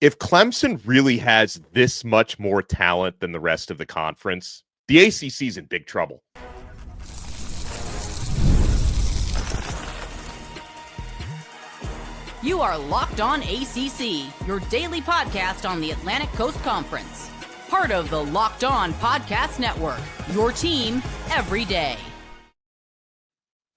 If Clemson really has this much more talent than the rest of the conference, the ACC is in big trouble. You are Locked On ACC, your daily podcast on the Atlantic Coast Conference. Part of the Locked On Podcast Network, your team every day.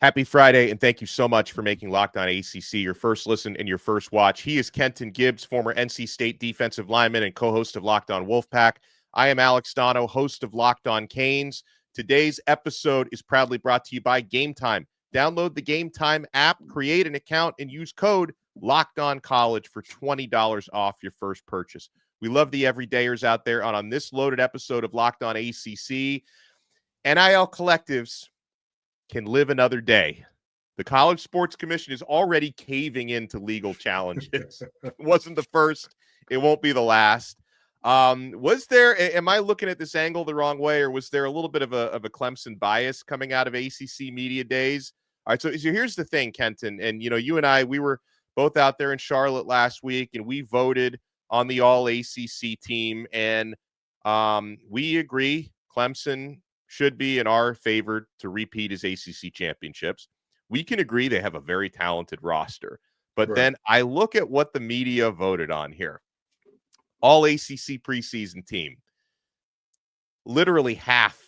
Happy Friday, and thank you so much for making Locked On ACC your first listen and your first watch. He is Kenton Gibbs, former NC State defensive lineman and co-host of Locked On Wolfpack. I am Alex Donno, host of Locked On Canes. Today's episode is proudly brought to you by Gametime. Download the Gametime app, create an account, and use code LOCKEDONCollege for $20 off your first purchase. We love the everydayers out there. On this loaded episode of Locked On ACC, NIL collectives can live another day. The College Sports Commission is already caving into legal challenges. It wasn't the first. It won't be the last. Was there, am I looking at this angle the wrong way, or was there a little bit of a Clemson bias coming out of ACC media days? All right, so here's the thing, Kenton, and you and I, we were both out there in Charlotte last week, and we voted on the All-ACC team, and we agree Clemson should be and are favored to repeat as ACC championships. We can agree they have a very talented roster. But then I look at what the media voted on here. All-ACC preseason team. Literally half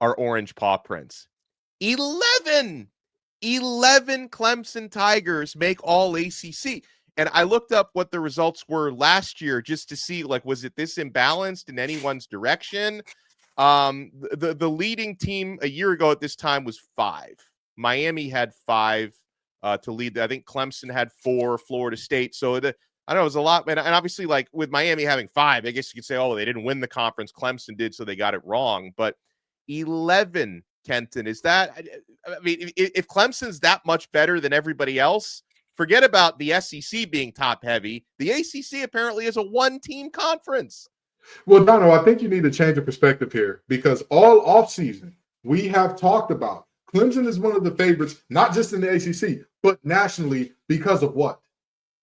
are orange paw prints. 11 Clemson Tigers make All-ACC. And I looked up what the results were last year just to see, was it this imbalanced in anyone's direction? The leading team a year ago at this time was 5. Miami had 5 to lead. I think Clemson had 4, Florida State. So I don't know, it was a lot. And obviously, with Miami having 5, I guess you could say, oh, they didn't win the conference. Clemson did, so they got it wrong. But 11, Kenton, is that, I mean, if Clemson's that much better than everybody else, forget about the SEC being top heavy. The ACC apparently is a one-team conference. Well, Donno, I think you need to change of perspective here, because all offseason we have talked about Clemson is one of the favorites, not just in the ACC, but nationally, because of what?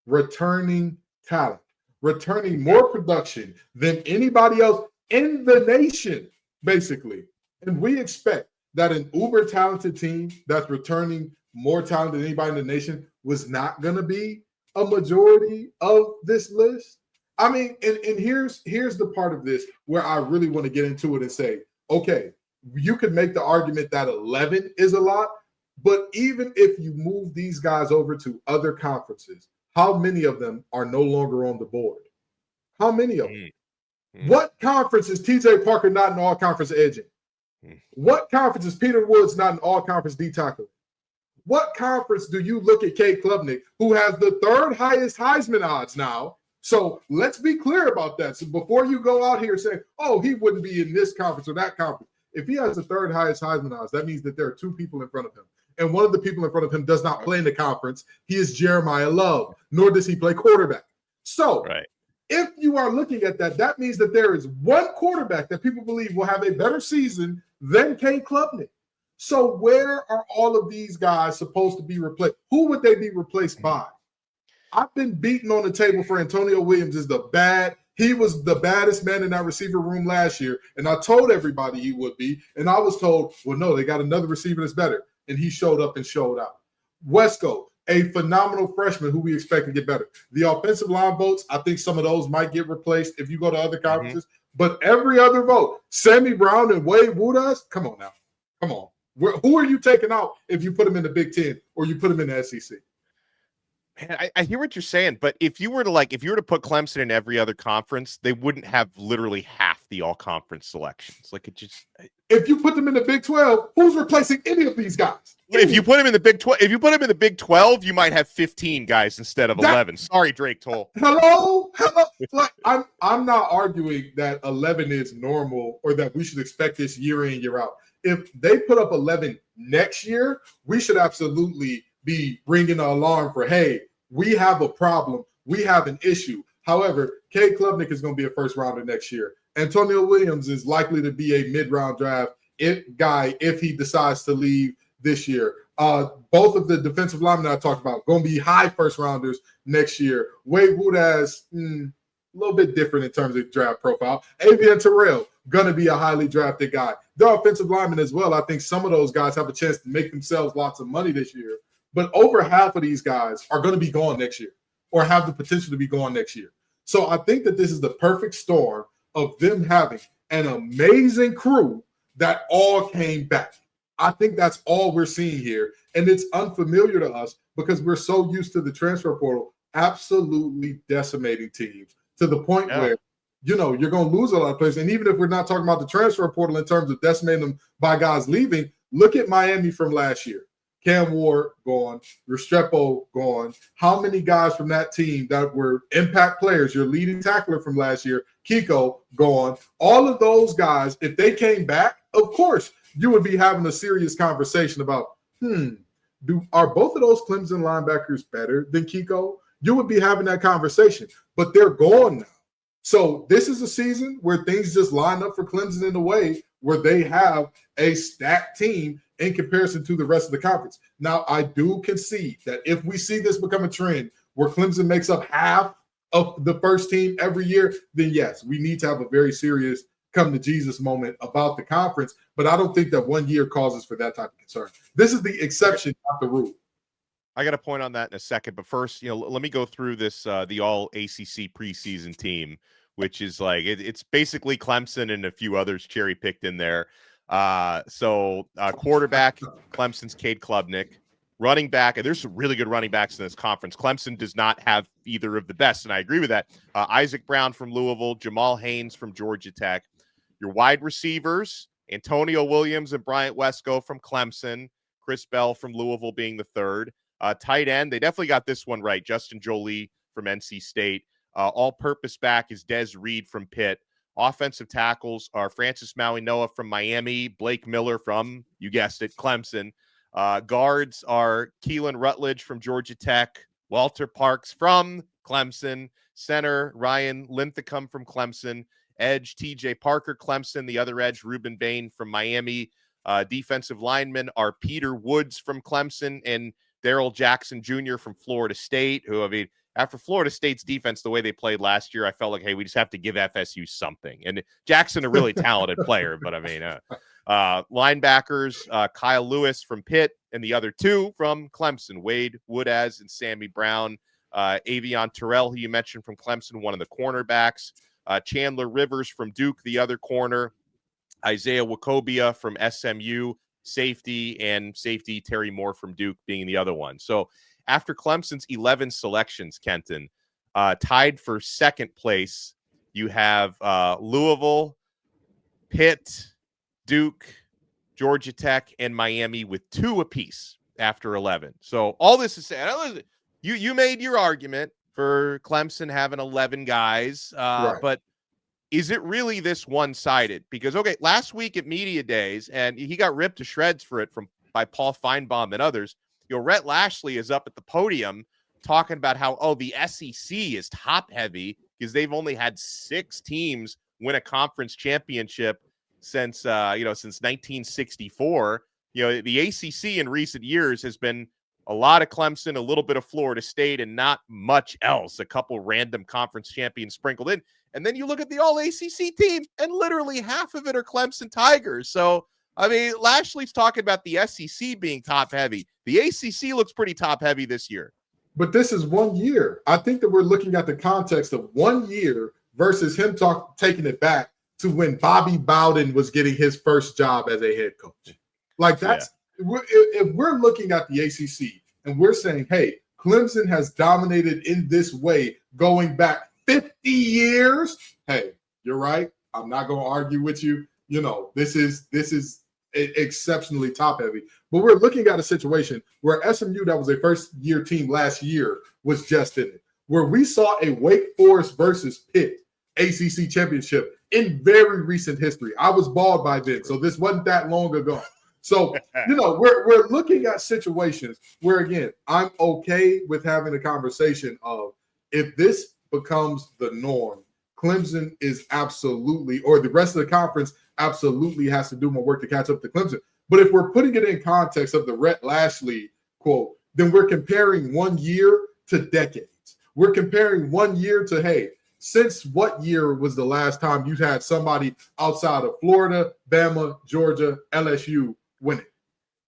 Returning talent, returning more production than anybody else in the nation, basically. And we expect that an uber talented team that's returning more talent than anybody in the nation was not going to be a majority of this list. I mean, and here's the part of this where I really want to get into it and say, okay, you could make the argument that 11 is a lot, but even if you move these guys over to other conferences, how many of them are no longer on the board? How many of them? What conference is TJ Parker not an all-conference edge in? What conference is Peter Woods not an all-conference D tackle? What conference do you look at Cade Klubnik, who has the 3rd highest Heisman odds now? So let's be clear about that. So before you go out here saying, oh, he wouldn't be in this conference or that conference, if he has the 3rd highest Heisman odds, that means that there are 2 people in front of him. And one of the people in front of him does not play in the conference. He is Jeremiah Love, nor does he play quarterback. So if you are looking at that, that means that there is one quarterback that people believe will have a better season than Cade Klubnik. So where are all of these guys supposed to be replaced? Who would they be replaced by? I've been beaten on the table for Antonio Williams he was the baddest man in that receiver room last year. And I told everybody he would be. And I was told, well, no, they got another receiver that's better. And he showed up and showed out. Wesco, a phenomenal freshman who we expect to get better. The offensive line votes, I think some of those might get replaced if you go to other conferences. But every other vote, Sammy Brown and Wade Wudas, come on now. Come on. Who are you taking out if you put them in the Big Ten or you put them in the SEC? Man, I hear what you're saying, but if you were to put Clemson in every other conference, they wouldn't have literally half the all-conference selections. If you put them in the Big 12, who's replacing any of these guys? If you put them in the Big 12, Big 12, you might have 15 guys instead of 11. Sorry, Drake Toll. Hello. I'm not arguing that 11 is normal or that we should expect this year in, year out. If they put up 11 next year, we should absolutely be ringing the alarm for, hey, we have a problem. We have an issue. However, Cade Klubnik is going to be a first rounder next year. Antonio Williams is likely to be a mid-round draft guy if he decides to leave this year. Both of the defensive linemen I talked about going to be high first rounders next year. Wade Wudas, a little bit different in terms of draft profile. Avian Terrell, going to be a highly drafted guy. They're offensive linemen as well. I think some of those guys have a chance to make themselves lots of money this year. But over half of these guys are going to be gone next year or have the potential to be gone next year. So I think that this is the perfect storm of them having an amazing crew that all came back. I think that's all we're seeing here. And it's unfamiliar to us because we're so used to the transfer portal absolutely decimating teams to the point where, you're going to lose a lot of players. And even if we're not talking about the transfer portal in terms of decimating them by guys leaving, look at Miami from last year. Cam Ward gone, Restrepo gone. How many guys from that team that were impact players, your leading tackler from last year, Kiko, gone. All of those guys, if they came back, of course, you would be having a serious conversation about, are both of those Clemson linebackers better than Kiko? You would be having that conversation, but they're gone now. So this is a season where things just line up for Clemson in a way where they have a stacked team in comparison to the rest of the conference. Now, I do concede that if we see this become a trend where Clemson makes up half of the first team every year, then yes, we need to have a very serious come to Jesus moment about the conference. But I don't think that 1 year causes for that type of concern. This is the exception, not the rule. I got a point on that in a second, but first, let me go through this, the All-ACC preseason team, which is like, it's basically Clemson and a few others cherry picked in there. So quarterback, Clemson's Cade Klubnik. Running back, and there's some really good running backs in this conference. Clemson does not have either of the best, and I agree with that. Isaac Brown from Louisville, Jamal Haynes from Georgia Tech. Your wide receivers, Antonio Williams and Bryant Wesco from Clemson, Chris Bell from Louisville being the third. Tight end, they definitely got this one right. Justin Jolie from NC State. All-purpose back is Des Reed from Pitt. Offensive tackles are Francis Maui-Noah from Miami, Blake Miller from, you guessed it, Clemson. Guards are Keelan Rutledge from Georgia Tech, Walter Parks from Clemson, center Ryan Linthicum from Clemson, edge TJ Parker, Clemson, the other edge Reuben Bain from Miami. Defensive linemen are Peter Woods from Clemson and Darrell Jackson Jr. from Florida State, who, I mean, after Florida State's defense, the way they played last year, I felt like, hey, we just have to give FSU something. And Jackson, a really talented player, but I mean, linebackers, Kyle Lewis from Pitt, and the other two from Clemson, Wade Woodaz and Sammy Brown. Avion Terrell, who you mentioned from Clemson, one of the cornerbacks. Chandler Rivers from Duke, the other corner. Isaiah Wacobia from SMU, safety, and safety Terry Moore from Duke being the other one. So after Clemson's 11 selections, Kenton, tied for second place, you have Louisville, Pitt, Duke, Georgia Tech, and Miami with 2 apiece after 11. So all this is saying, you made your argument for Clemson having 11 guys, Right. But is it really this one-sided? Because, okay, last week at Media Days, and he got ripped to shreds for it by Paul Feinbaum and others, Rhett Lashley is up at the podium talking about how, the SEC is top-heavy because they've only had 6 teams win a conference championship since 1964. The ACC in recent years has been a lot of Clemson, a little bit of Florida State, and not much else. A couple random conference champions sprinkled in. And then you look at the All-ACC team, and literally half of it are Clemson Tigers. So, I mean, Lashley's talking about the SEC being top-heavy. The ACC looks pretty top-heavy this year. But this is 1 year. I think that we're looking at the context of 1 year versus him taking it back to when Bobby Bowden was getting his first job as a head coach. Like that's if we're looking at the ACC and we're saying, hey, Clemson has dominated in this way going back 50 years. Hey, you're right. I'm not going to argue with you. This is exceptionally top heavy. But we're looking at a situation where SMU, that was a first-year team last year, was just in it. Where we saw a Wake Forest versus Pitt ACC championship in very recent history. I was bald by then, so this wasn't that long ago. So, we're looking at situations where, again, I'm okay with having a conversation of if this becomes the norm, Clemson is absolutely, or the rest of the conference absolutely has to do more work to catch up to Clemson. But if we're putting it in context of the Rhett Lashley quote, then we're comparing 1 year to decades. We're comparing 1 year to, hey, Since what year was the last time you had somebody outside of Florida, Bama, Georgia, LSU winning?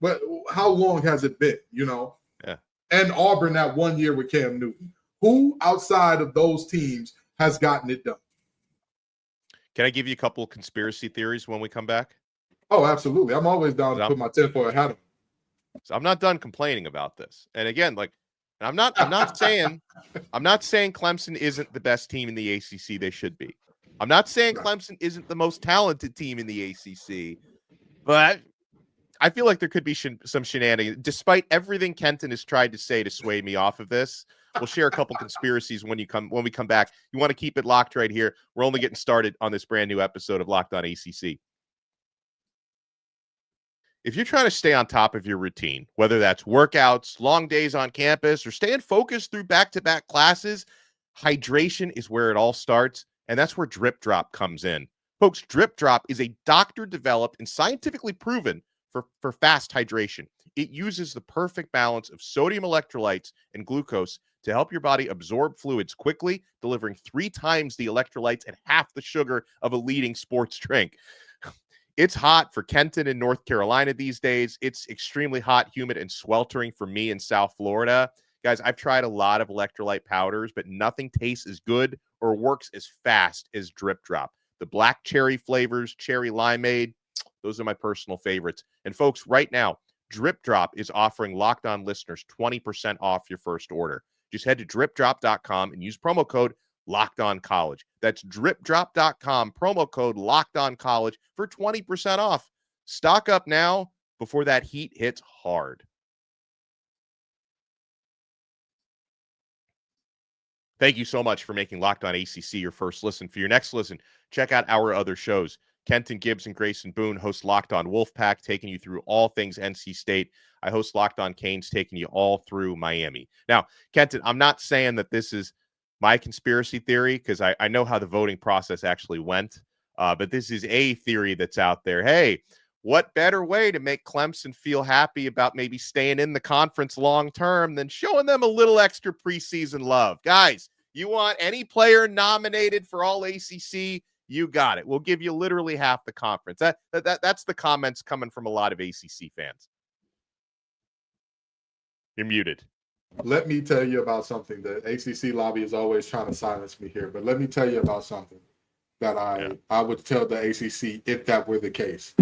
But how long has it been, Yeah. And Auburn that 1 year with Cam Newton. Who outside of those teams has gotten it done? Can I give you a couple of conspiracy theories when we come back? Oh, absolutely. I'm always down to put my tinfoil hat on. So I'm not done complaining about this. And again, I'm not saying Clemson isn't the best team in the ACC. They should be. I'm not saying Clemson isn't the most talented team in the ACC, but I feel like there could be some shenanigans. Despite everything Kenton has tried to say to sway me off of this, we'll share a couple conspiracies when we come back. You want to keep it locked right here. We're only getting started on this brand new episode of Locked On ACC. If you're trying to stay on top of your routine, whether that's workouts, long days on campus, or staying focused through back-to-back classes, hydration is where it all starts, and that's where DripDrop comes in. Folks, DripDrop is a doctor-developed and scientifically proven for fast hydration. It uses the perfect balance of sodium electrolytes and glucose to help your body absorb fluids quickly, delivering 3 times the electrolytes and half the sugar of a leading sports drink. It's hot for Kenton in North Carolina these days. It's extremely hot, humid, and sweltering for me in South Florida. Guys, I've tried a lot of electrolyte powders, but nothing tastes as good or works as fast as DripDrop. The black cherry flavors, cherry limeade, those are my personal favorites. And folks, right now, DripDrop is offering Locked On listeners 20% off your first order. Just head to dripdrop.com and use promo code LOCKEDONCollege. That's dripdrop.com, promo code LOCKEDONCollege for 20% off. Stock up now before that heat hits hard. Thank you so much for making Locked On ACC your first listen. For your next listen, check out our other shows. Kenton Gibbs and Grayson Boone host Locked On Wolfpack, taking you through all things NC State. I host Locked On Canes, taking you all through Miami. Now, Kenton, I'm not saying that this is my conspiracy theory because I know how the voting process actually went, but this is a theory that's out there. Hey, what better way to make Clemson feel happy about maybe staying in the conference long term than showing them a little extra preseason love? Guys, you want any player nominated for All-ACC? You got it. We'll give you literally half the conference. That's the comments coming from a lot of ACC fans. You're muted. Let me tell you about something. The ACC lobby is always trying to silence me here, but let me tell you about something that I would tell the ACC if that were the case.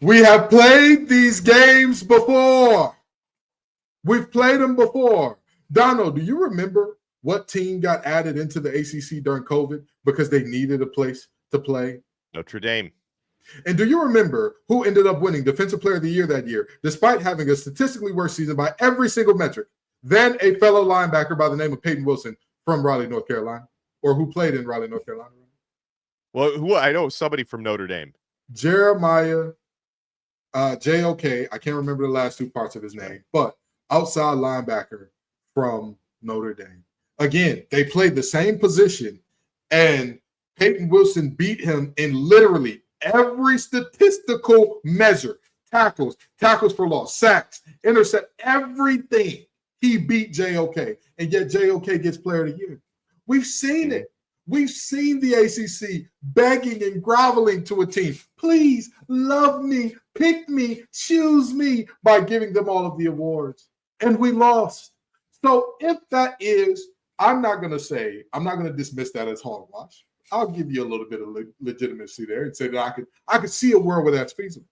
We have played these games before. We've played them before. Donno, do you remember what team got added into the ACC during COVID because they needed a place to play? Notre Dame. And do you remember who ended up winning Defensive Player of the Year that year, despite having a statistically worse season by every single metric than a fellow linebacker by the name of Peyton Wilson from Raleigh, North Carolina, or who played in Raleigh, North Carolina? Well, who I know somebody from Notre Dame. Jeremiah JOK. I can't remember the last 2 parts of his name, but outside linebacker from Notre Dame. Again, they played the same position, and Peyton Wilson beat him in literally every statistical measure. Tackles for loss, sacks, intercept, everything. He beat JOK, and yet JOK gets Player of the Year. We've seen it. We've seen the ACC begging and groveling to a team. Please love me, pick me, choose me by giving them all of the awards. And we lost. So if that is, I'm not going to dismiss that as hogwash. I'll give you a little bit of legitimacy there and say that I could see a world where that's feasible.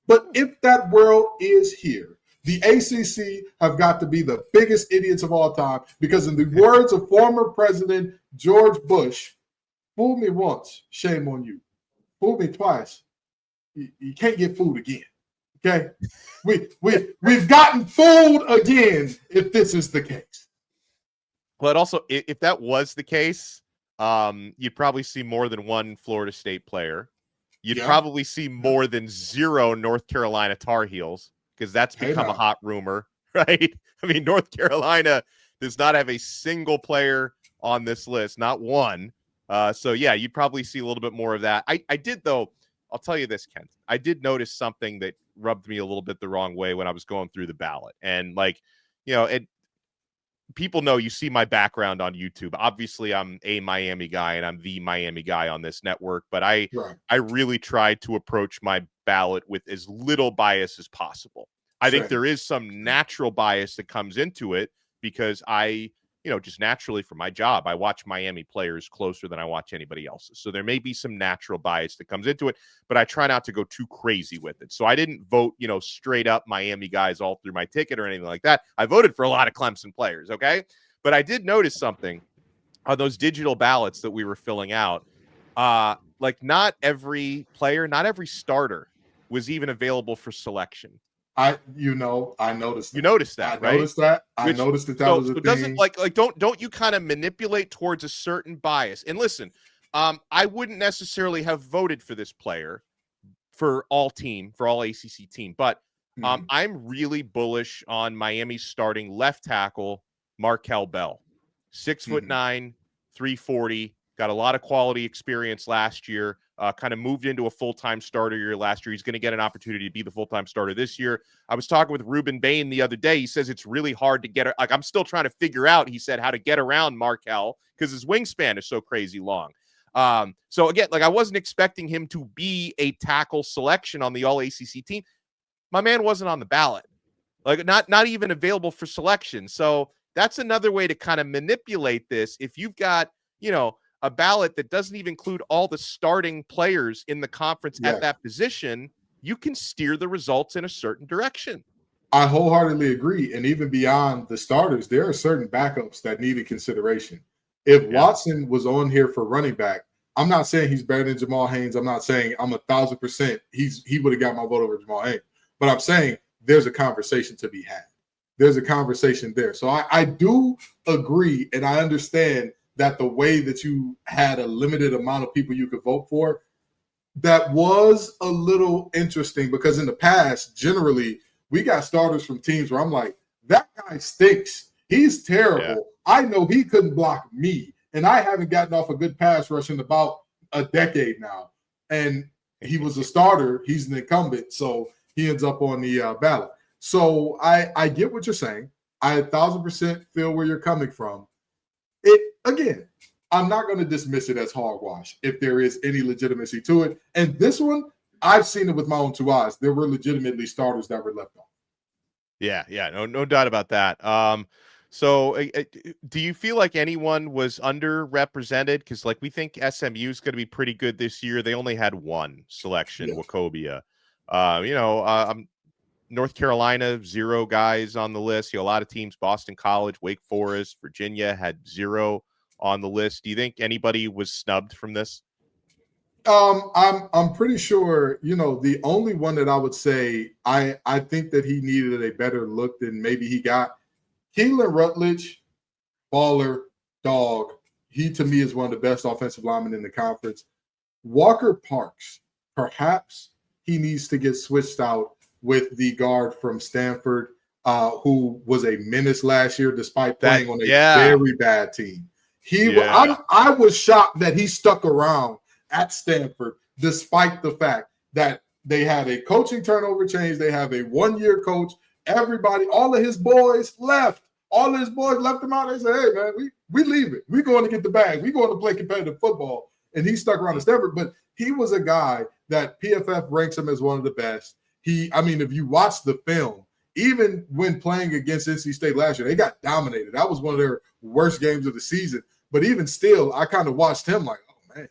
But if that world is here, the ACC have got to be the biggest idiots of all time because in the words of former President George Bush, fool me once, shame on you. Fool me twice, you can't get fooled again. Okay? We've gotten fooled again if this is the case. But also, if that was the case, you'd probably see more than one Florida State player. You'd probably see more than 0 North Carolina Tar Heels because that's become a hot rumor, right? I mean, North Carolina does not have a single player on this list, not one. So, yeah, you'd probably see a little bit more of that. I did, though, I'll tell you this, Kent. I did notice something that rubbed me a little bit the wrong way when I was going through the ballot. And, people know, you see my background on YouTube. Obviously, I'm a Miami guy and I'm the Miami guy on this network, but I really tried to approach my ballot with as little bias as possible. I think there is some natural bias that comes into it because I, just naturally for my job, I watch Miami players closer than I watch anybody else's. So there may be some natural bias that comes into it, but I try not to go too crazy with it. So I didn't vote, straight up Miami guys all through my ticket or anything like that. I voted for a lot of Clemson players, okay? But I did notice something on those digital ballots that we were filling out. Like not every player, not every starter was even available for selection. I noticed that. You noticed that, right? I noticed that was a thing. Doesn't don't you kind of manipulate towards a certain bias? And listen, I wouldn't necessarily have voted for this player for all ACC team, but I'm really bullish on Miami's starting left tackle, Markel Bell. 6'9", 340, got a lot of quality experience last year. Kind of moved into a full-time starter year last year. He's going to get an opportunity to be the full-time starter this year. I was talking with Ruben Bain the other day. He says it's really hard to get, I'm still trying to figure out, he said, how to get around Markel because his wingspan is so crazy long. So again, I wasn't expecting him to be a tackle selection on the All-ACC team. My man wasn't on the ballot, not even available for selection. So that's another way to kind of manipulate this. If you've got, a ballot that doesn't even include all the starting players in the conference at that position, you can steer the results in a certain direction. I wholeheartedly agree. And even beyond the starters, there are certain backups that needed consideration. If Watson was on here for running back, I'm not saying he's better than Jamal Haynes. I'm not saying I'm 1,000% he would have got my vote over Jamal Haynes. But I'm saying there's a conversation to be had. There's a conversation there. So I do agree, and I understand that the way that you had a limited amount of people you could vote for, that was a little interesting because in the past, generally, we got starters from teams where I'm like, that guy stinks. He's terrible. Yeah. I know he couldn't block me, and I haven't gotten off a good pass rush in about a decade now. And he was a starter. He's an incumbent, so he ends up on the ballot. So I get what you're saying. I 1,000% feel where you're coming from. Again, I'm not going to dismiss it as hogwash if there is any legitimacy to it. And this one, I've seen it with my own two eyes. There were legitimately starters that were left off. Yeah, no doubt about that. So do you feel like anyone was underrepresented? Because we think SMU is going to be pretty good this year. They only had one selection, Wachovia. North Carolina, 0 guys on the list. A lot of teams, Boston College, Wake Forest, Virginia had 0 on the list. Do you think anybody was snubbed from this? I'm pretty sure, the only one that I would say I think that he needed a better look than maybe he got. Keelan Rutledge, baller, dog. He, to me, is one of the best offensive linemen in the conference. Walker Parks, perhaps he needs to get switched out with the guard from Stanford, who was a menace last year despite playing on a very bad team. I was shocked that he stuck around at Stanford despite the fact that they had a coaching turnover change. They have a one-year coach. Everybody, all of his boys left. All of his boys left him out. They said, hey, man, we leave it. We're going to get the bag. We're going to play competitive football. And he stuck around at Stanford. But he was a guy that PFF ranks him as one of the best. If you watch the film, even when playing against NC State last year, they got dominated. That was one of their worst games of the season. But even still, I kind of watched him like, oh, man,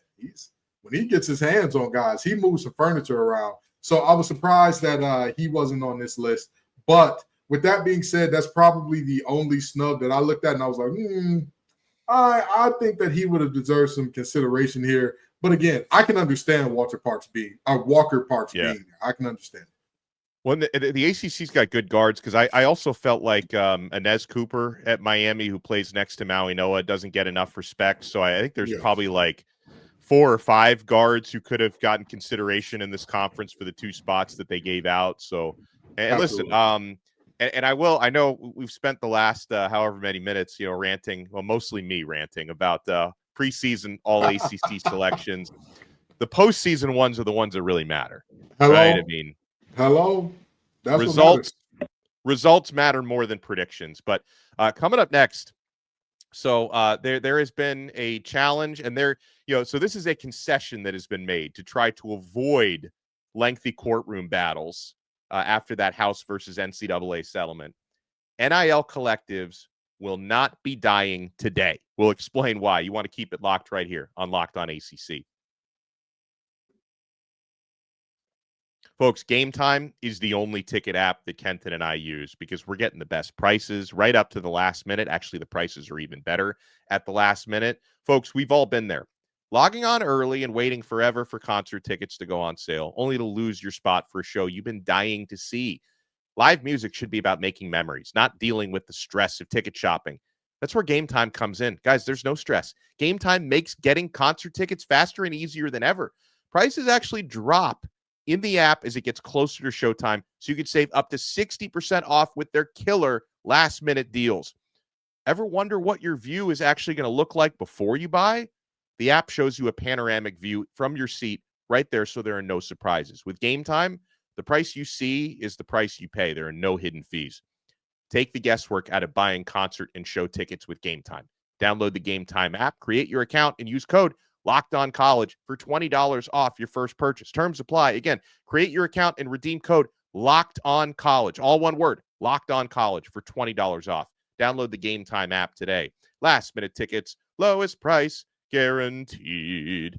when he gets his hands on guys, he moves some furniture around. So I was surprised that he wasn't on this list. But with that being said, that's probably the only snub that I looked at, and I was like, I think that he would have deserved some consideration here. But again, I can understand Walker Parks being there. I can understand. Well, the ACC's got good guards because I also felt like Inez Cooper at Miami, who plays next to Maui Noah, doesn't get enough respect. So I think there's probably 4 or 5 guards who could have gotten consideration in this conference for the 2 spots that they gave out. So, and listen, and I know we've spent the last however many minutes, ranting, well, mostly me ranting about preseason All-ACC selections. The postseason ones are the ones that really matter. Hello? Right? Hello. That's results. results matter more than predictions. But coming up next, so there has been a challenge, and so this is a concession that has been made to try to avoid lengthy courtroom battles after that House versus NCAA settlement. NIL collectives will not be dying today. We'll explain why. You want to keep it locked right here on Locked On ACC. Folks, Gametime is the only ticket app that Kenton and I use because we're getting the best prices right up to the last minute. Actually, the prices are even better at the last minute. Folks, we've all been there. Logging on early and waiting forever for concert tickets to go on sale, only to lose your spot for a show you've been dying to see. Live music should be about making memories, not dealing with the stress of ticket shopping. That's where Gametime comes in. Guys, there's no stress. Gametime makes getting concert tickets faster and easier than ever. Prices actually drop in the app as it gets closer to showtime, so you can save up to 60% off with their killer last-minute deals. Ever wonder what your view is actually going to look like before you buy? The app shows you a panoramic view from your seat right there, so there are no surprises. With Gametime, the price you see is the price you pay. There are no hidden fees. Take the guesswork out of buying concert and show tickets with Gametime. Download the Gametime app, create your account, and use code LOCKEDONCollege for $20 off your first purchase. Terms apply. Again, create your account and redeem code LOCKEDONCollege. All one word, LOCKEDONCollege for $20 off. Download the Gametime app today. Last minute tickets, lowest price guaranteed.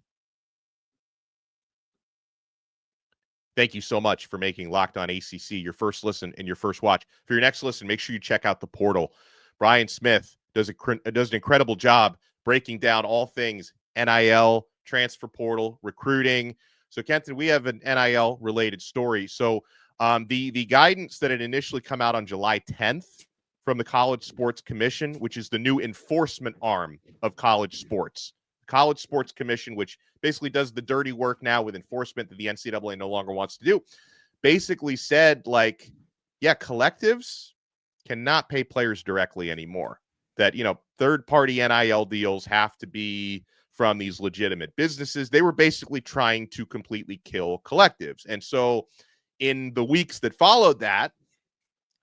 Thank you so much for making Locked On ACC your first listen and your first watch. For your next listen, make sure you check out the portal. Brian Smith does an incredible job breaking down all things NIL, transfer portal, recruiting. So, Kenton, we have an NIL-related story. So, the guidance that had initially come out on July 10th from the College Sports Commission, which is the new enforcement arm of college sports. College Sports Commission, which basically does the dirty work now with enforcement that the NCAA no longer wants to do, basically said, collectives cannot pay players directly anymore. That, third-party NIL deals have to be from these legitimate businesses. They were basically trying to completely kill collectives. And so in the weeks that followed that,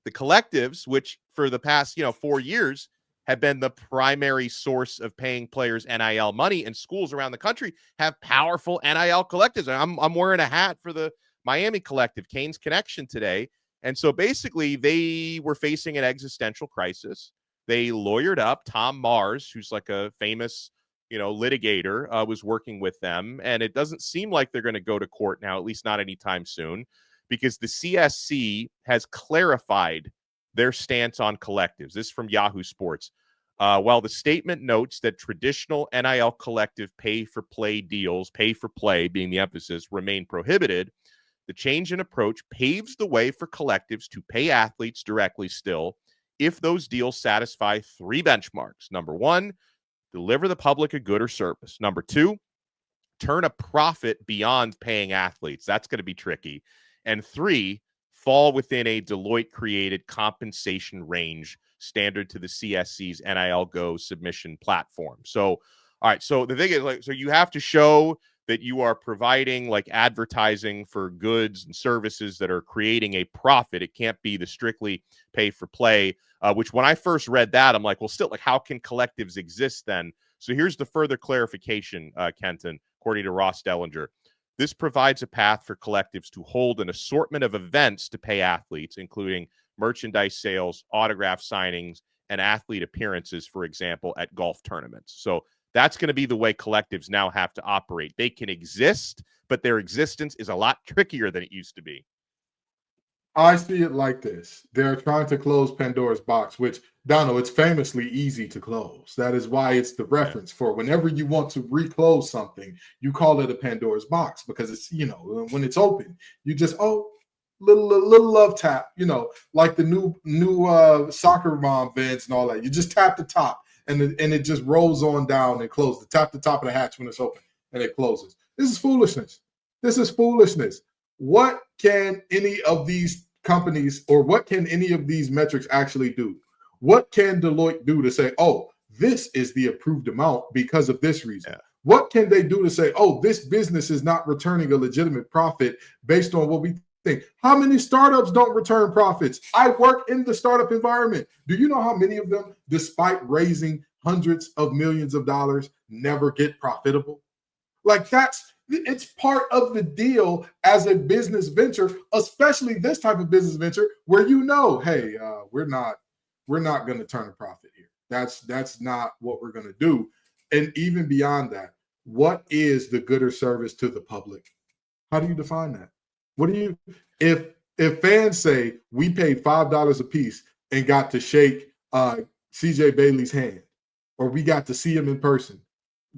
the collectives, which for the past, 4 years have been the primary source of paying players NIL money, and schools around the country have powerful NIL collectives. I'm wearing a hat for the Miami collective, Canes Connection, today. And so basically they were facing an existential crisis. They lawyered up. Tom Mars, who's like a famous, litigator, was working with them. And it doesn't seem like they're going to go to court now, at least not anytime soon, because the CSC has clarified their stance on collectives. This is from Yahoo Sports. While the statement notes that traditional NIL collective pay-for-play deals, pay-for-play being the emphasis, remain prohibited, the change in approach paves the way for collectives to pay athletes directly still if those deals satisfy 3 benchmarks. Number 1, deliver the public a good or service. Number 2, turn a profit beyond paying athletes. That's going to be tricky. And 3, fall within a Deloitte-created compensation range standard to the CSC's NIL Go submission platform. So, all right. So the thing is, so you have to show that you are providing advertising for goods and services that are creating a profit. It can't be the strictly pay for play, which when I first read that, I'm like, well, still, how can collectives exist then? So here's the further clarification, Kenton, according to Ross Dellinger. This provides a path for collectives to hold an assortment of events to pay athletes, including merchandise sales, autograph signings, and athlete appearances, for example, at golf tournaments. So that's going to be the way collectives now have to operate. They can exist, but their existence is a lot trickier than it used to be. I see it like this. They're trying to close Pandora's box, which, Donno, it's famously easy to close. That is why it's the reference for whenever you want to reclose something, you call it a Pandora's box, because it's, when it's open, you just, little love tap, like the new soccer mom vents and all that. You just tap the top and it just rolls on down and closes. Tap the top of the hatch when it's open and it closes. This is foolishness. This is foolishness. What can any of these companies or what can any of these metrics actually do? What can Deloitte do to say, oh, this is the approved amount because of this reason? Yeah. What can they do to say, oh, this business is not returning a legitimate profit based on what we thing. How many startups don't return profits? I work in the startup environment. Do you know how many of them, despite raising hundreds of millions of dollars, never get profitable? Like it's part of the deal as a business venture, especially this type of business venture where hey, we're not going to turn a profit here. That's not what we're going to do. And even beyond that, what is the good or service to the public? How do you define that? What do you if fans say we paid $5 a piece and got to shake CJ Bailey's hand, or we got to see him in person?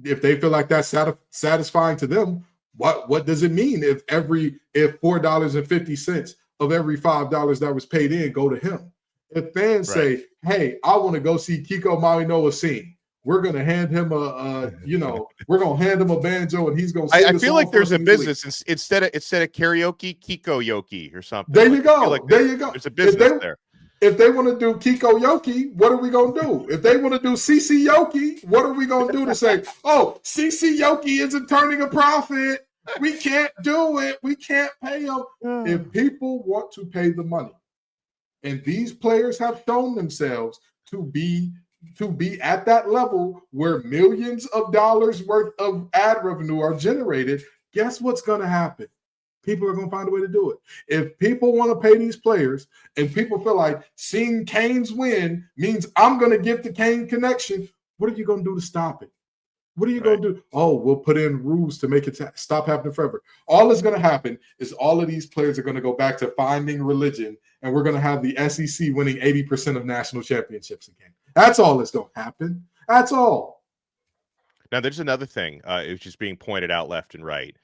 If they feel like that's satisfying to them, what does it mean if $4.50 of every $5 that was paid in go to him? If fans say, hey, I want to go see Kiko Mainoa sing, we're going to hand him we're going to hand him a banjo and he's going to sing. I feel like there's a business instead of karaoke, Kiko Yoki or something. There you go. There's a business there. If they want to do Kiko Yoki, what are we going to do? If they want to do CC Yoki, what are we going to do to say, oh, CC Yoki isn't turning a profit? We can't do it. We can't pay them. If people want to pay the money, and these players have shown themselves to be at that level where millions of dollars worth of ad revenue are generated, guess what's going to happen? People are going to find a way to do it. If people want to pay these players and people feel like seeing Canes win means I'm going to give the Kane connection, what are you going to do to stop it? What are you going to do? Oh, we'll put in rules to make it stop happening forever. All that's going to happen is all of these players are going to go back to finding religion, and we're going to have the SEC winning 80% of national championships again. That's all that's going to happen. That's all. Now, there's another thing. It was just being pointed out left and right.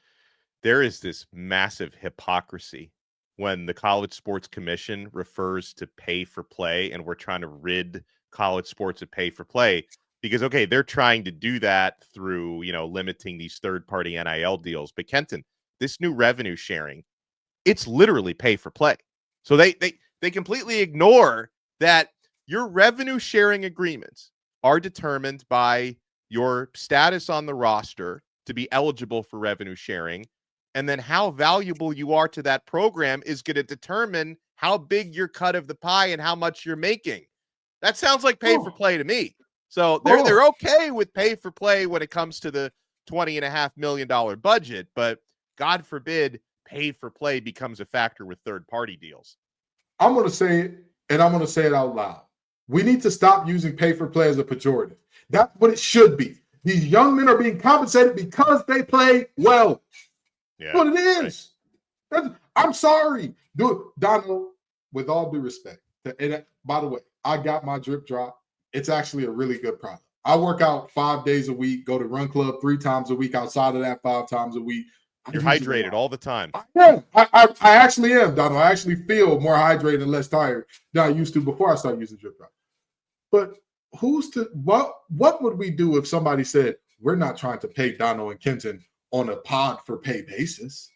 There is this massive hypocrisy when the College Sports Commission refers to pay for play, and we're trying to rid college sports of pay for play. Because, okay, they're trying to do that through, limiting these third-party NIL deals. But, Kenton, this new revenue sharing, it's literally pay for play. So they completely ignore that your revenue sharing agreements are determined by your status on the roster to be eligible for revenue sharing. And then how valuable you are to that program is going to determine how big your cut of the pie and how much you're making. That sounds like pay for play to me. So they're okay with pay for play when it comes to the $20.5 million budget, but God forbid pay for play becomes a factor with third-party deals. I'm going to say it, and I'm going to say it out loud. We need to stop using pay for play as a pejorative. That's what it should be. These young men are being compensated because they play well. Yeah, that's what it is. Right. I'm sorry. Donno, with all due respect, and by the way, I got my DripDrop. It's actually a really good product. I work out 5 days a week, go to Run Club 3 times a week. Outside of that, 5 times a week. You're hydrated all the time. Yeah, I actually am, Donald. I actually feel more hydrated and less tired than I used to before I started using DripDrop. But what would we do if somebody said, we're not trying to pay Donno and Kenton on a pod for pay basis?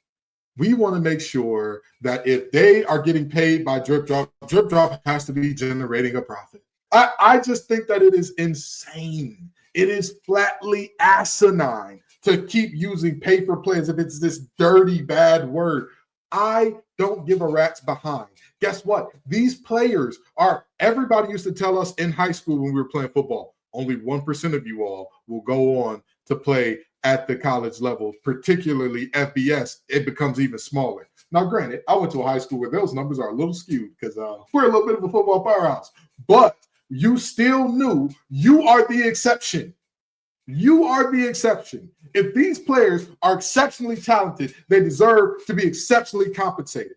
We want to make sure that if they are getting paid by DripDrop, DripDrop has to be generating a profit. I just think that it is insane. It is flatly asinine to keep using pay for play as if it's this dirty, bad word. I don't give a rat's behind. Guess what? These players everybody used to tell us in high school when we were playing football, only 1% of you all will go on to play at the college level, particularly FBS. It becomes even smaller. Now, granted, I went to a high school where those numbers are a little skewed because we're a little bit of a football powerhouse, but you still knew you are the exception. You are the exception. If these players are exceptionally talented, they deserve to be exceptionally compensated.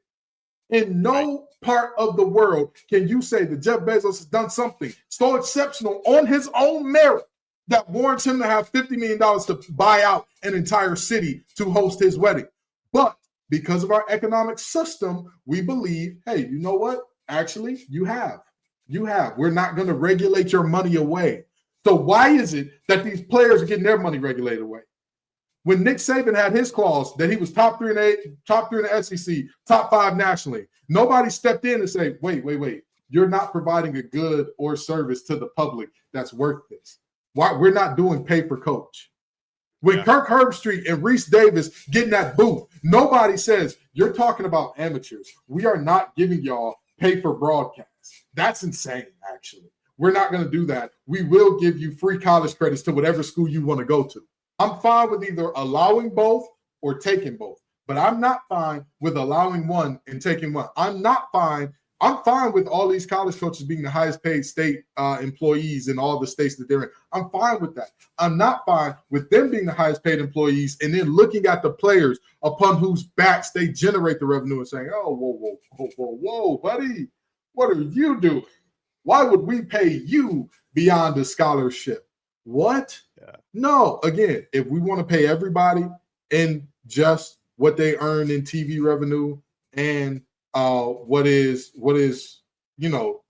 In no part of the world can you say that Jeff Bezos has done something so exceptional on his own merit that warrants him to have $50 million to buy out an entire city to host his wedding. But because of our economic system, we believe, hey, you know what? Actually, you have. We're not going to regulate your money away. So why is it that these players are getting their money regulated away? When Nick Saban had his clause that he was top 3 in the SEC, top 5 nationally, nobody stepped in and said, wait, you're not providing a good or service to the public that's worth this. Why we're not doing pay per coach? When Kirk Herbstreit and Reese Davis get in that booth, nobody says, you're talking about amateurs. We are not giving y'all pay for broadcasts. That's insane, actually. We're not going to do that. We will give you free college credits to whatever school you want to go to. I'm fine with either allowing both or taking both, but I'm not fine with allowing one and taking one. I'm fine with all these college coaches being the highest paid state employees in all the states that they're in. I'm fine with that. I'm not fine with them being the highest paid employees and then looking at the players upon whose backs they generate the revenue and saying, oh, whoa, buddy, what are you doing? Why would we pay you beyond a scholarship? What? Yeah. No, again, if we want to pay everybody in just what they earn in TV revenue and what is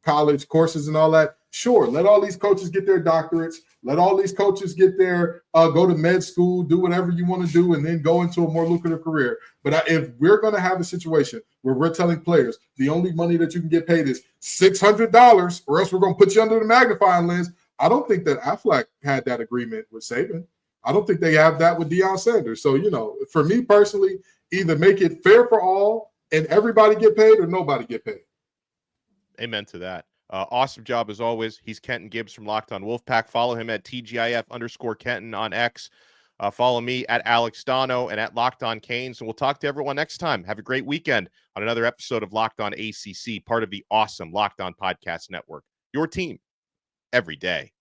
college courses and all that, sure, let all these coaches get their doctorates, let all these coaches get their go to med school, do whatever you want to do, and then go into a more lucrative career. But if we're going to have a situation where we're telling players the only money that you can get paid is $600 or else we're going to put you under the magnifying lens, I don't think that Aflac had that agreement with Saban. I don't think they have that with Deion Sanders. So, for me personally, either make it fair for all and everybody get paid or nobody get paid. Amen to that. Awesome job as always. He's Kenton Gibbs from Locked On Wolfpack. Follow him at TGIF_Kenton on X. Follow me at Alex Donno and at Locked On Canes. And we'll talk to everyone next time. Have a great weekend on another episode of Locked On ACC, part of the awesome Locked On Podcast Network. Your team every day.